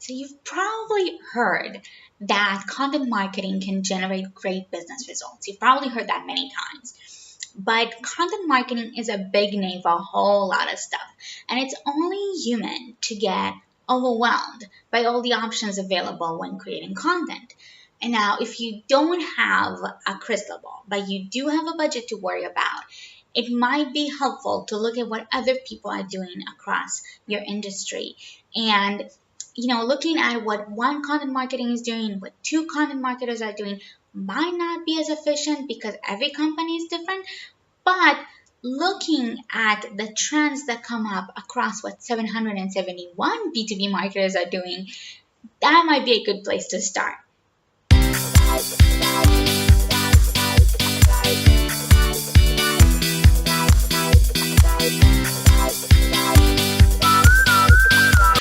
So you've probably heard that content marketing can generate great business results. You've probably heard that many times. But content marketing is a big name for a whole lot of stuff. And it's only human to get overwhelmed by all the options available when creating content. And now, if you don't have a crystal ball, but you do have a budget to worry about, it might be helpful to look at what other people are doing across your industry. And looking at what one content marketing is doing, what two content marketers are doing, might not be as efficient because every company is different, but looking at the trends that come up across what 771 B2B marketers are doing, that might be a good place to start.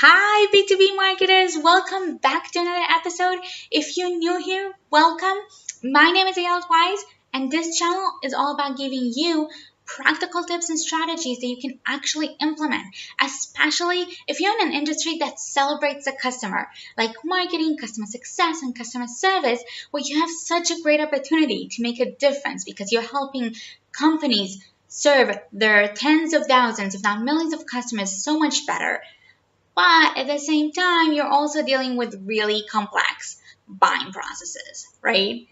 Hi B2B marketers, welcome back to another episode. If you're new here, welcome. My name is Ayala Wise, and this channel is all about giving you practical tips and strategies that you can actually implement, especially if you're in an industry that celebrates the customer, like marketing, customer success, and customer service, where you have such a great opportunity to make a difference because you're helping companies serve their tens of thousands, if not millions of customers so much better. But at the same time, you're also dealing with really complex buying processes, right?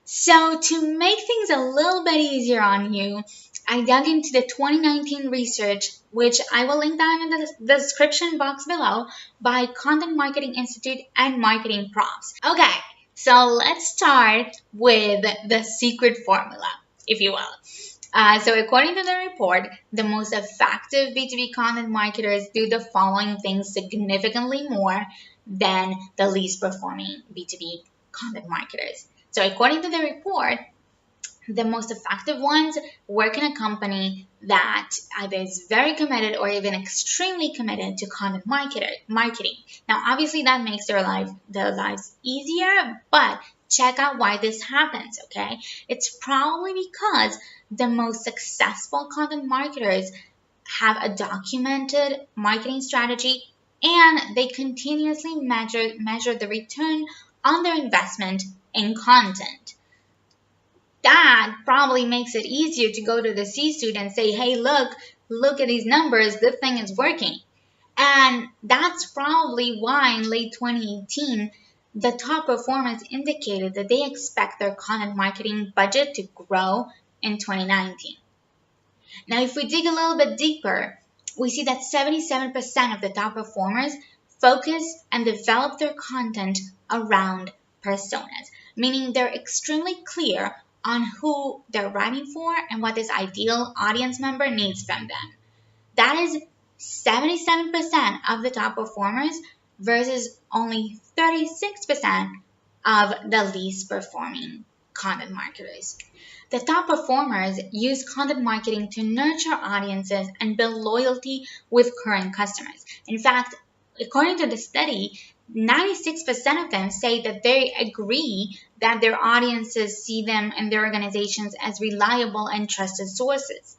So to make things a little bit easier on you, I dug into the 2019 research, which I will link down in the description box below, by Content Marketing Institute and MarketingProfs. Okay, so let's start with the secret formula, if you will. So according to the report, the most effective B2B content marketers do the following things significantly more than the least performing B2B content marketers. So according to the report, the most effective ones work in a company that either is very committed or even extremely committed to content marketing. Now, obviously that makes their lives easier, but check out why this happens, okay? It's probably because the most successful content marketers have a documented marketing strategy and they continuously measure the return on their investment in content. That probably makes it easier to go to the C-suite and say, hey, look at these numbers, this thing is working. And that's probably why in late 2018, the top performers indicated that they expect their content marketing budget to grow in 2019. Now, if we dig a little bit deeper, we see that 77% of the top performers focus and develop their content around personas, meaning they're extremely clear on who they're writing for and what this ideal audience member needs from them. That is 77% of the top performers versus only 36% of the least performing content marketers. The top performers use content marketing to nurture audiences and build loyalty with current customers. In fact, according to the study, 96% of them say that they agree that their audiences see them and their organizations as reliable and trusted sources.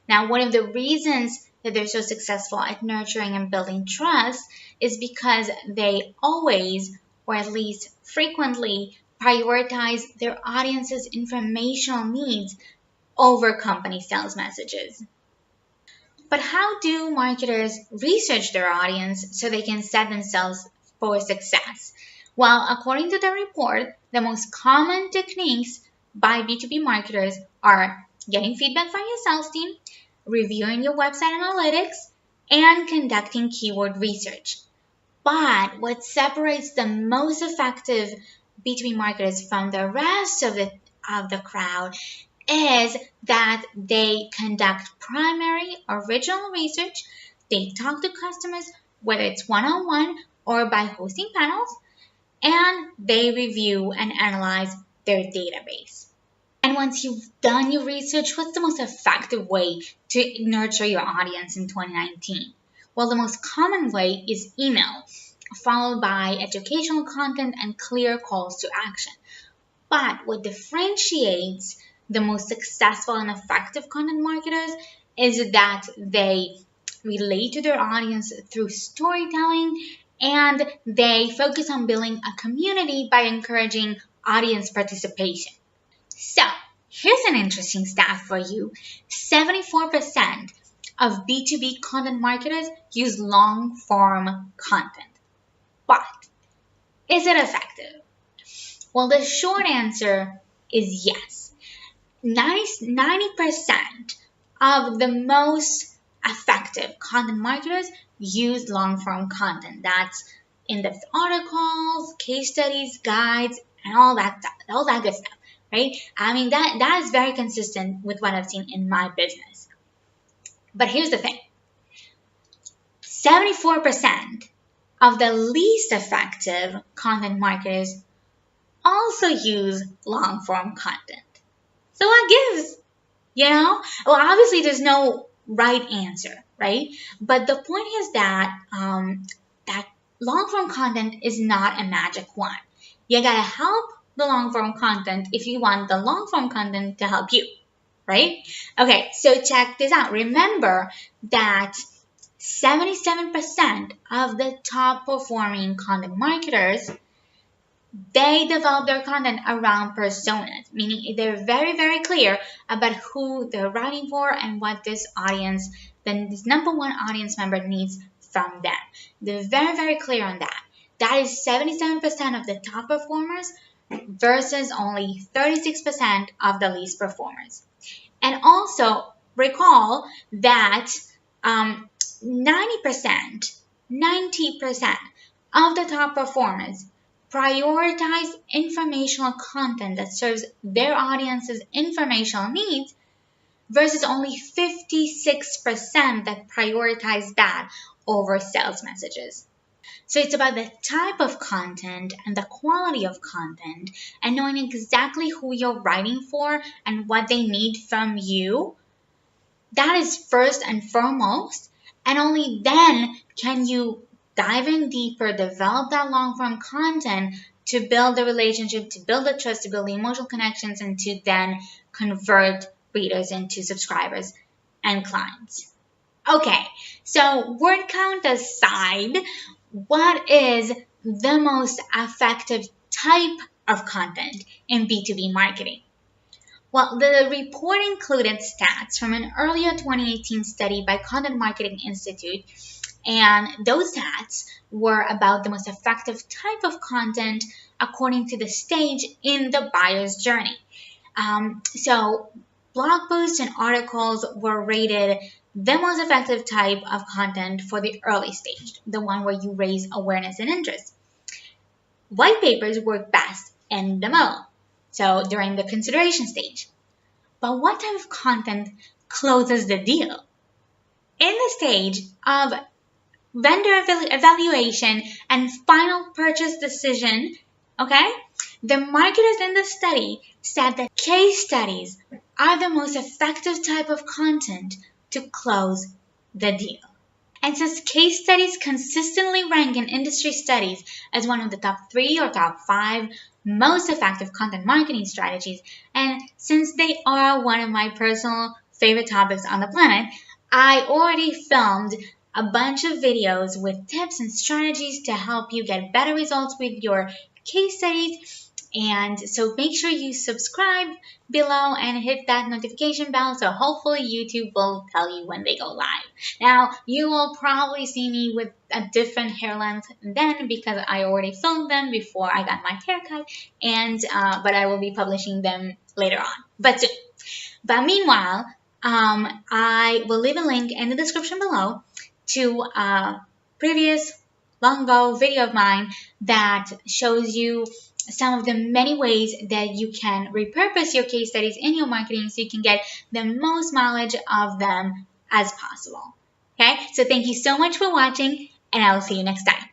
Now, one of the reasons that they're so successful at nurturing and building trust is because they always, or at least frequently, prioritize their audience's informational needs over company sales messages. But how do marketers research their audience so they can set themselves for success? Well, according to the report, the most common techniques by B2B marketers are getting feedback from your sales team, reviewing your website analytics, and conducting keyword research. But what separates the most effective B2B marketers from the rest of the crowd is that they conduct primary original research. They talk to customers, whether it's one-on-one or by hosting panels, and they review and analyze their database. And once you've done your research, what's the most effective way to nurture your audience in 2019? Well, the most common way is email, followed by educational content and clear calls to action. But what differentiates the most successful and effective content marketers is that they relate to their audience through storytelling and they focus on building a community by encouraging audience participation. So, here's an interesting stat for you. 74% of B2B content marketers use long-form content. But is it effective? Well, the short answer is yes. 90% of the most effective content marketers use long-form content. That's in-depth articles, case studies, guides, and all that stuff, all that good stuff, right? I mean, that is very consistent with what I've seen in my business. But here's the thing. 74% of the least effective content marketers also use long-form content. So what gives? Well, obviously there's no right answer, right? But the point is that that long-form content is not a magic wand. You gotta help the long-form content if you want the long-form content to help you, right? Okay, so check this out. Remember that 77% of the top performing content marketers, they develop their content around personas, meaning they're very, very clear about who they're writing for and what this audience, then this number one audience member needs from them. They're very, very clear on that. That is 77% of the top performers versus only 36% of the least performers. And also recall that 90% of the top performers prioritize informational content that serves their audience's informational needs versus only 56% that prioritize that over sales messages. So it's about the type of content and the quality of content and knowing exactly who you're writing for and what they need from you. That is first and foremost, and only then can you dive in deeper, develop that long-form content to build the relationship, to build the trust, to build the emotional connections, and to then convert readers into subscribers and clients. Okay, so word count aside, what is the most effective type of content in B2B marketing? Well, the report included stats from an earlier 2018 study by Content Marketing Institute, and those stats were about the most effective type of content according to the stage in the buyer's journey. So blog posts and articles were rated the most effective type of content for the early stage, the one where you raise awareness and interest. White papers work best in the middle, so during the consideration stage. But what type of content closes the deal? In the stage of vendor evaluation and final purchase decision, okay, the marketers in the study said that case studies are the most effective type of content to close the deal. And since case studies consistently rank in industry studies as one of the top 3 or top 5 most effective content marketing strategies, and since they are one of my personal favorite topics on the planet, I already filmed a bunch of videos with tips and strategies to help you get better results with your case studies. And so make sure you subscribe below and hit that notification bell so hopefully YouTube will tell you when they go live. Now, you will probably see me with a different hair length then because I already filmed them before I got my haircut, and but I will be publishing them later on, but soon. But meanwhile, I will leave a link in the description below to a previous long ago video of mine that shows you some of the many ways that you can repurpose your case studies in your marketing so you can get the most mileage of them as possible. Okay, so thank you so much for watching, and I will see you next time.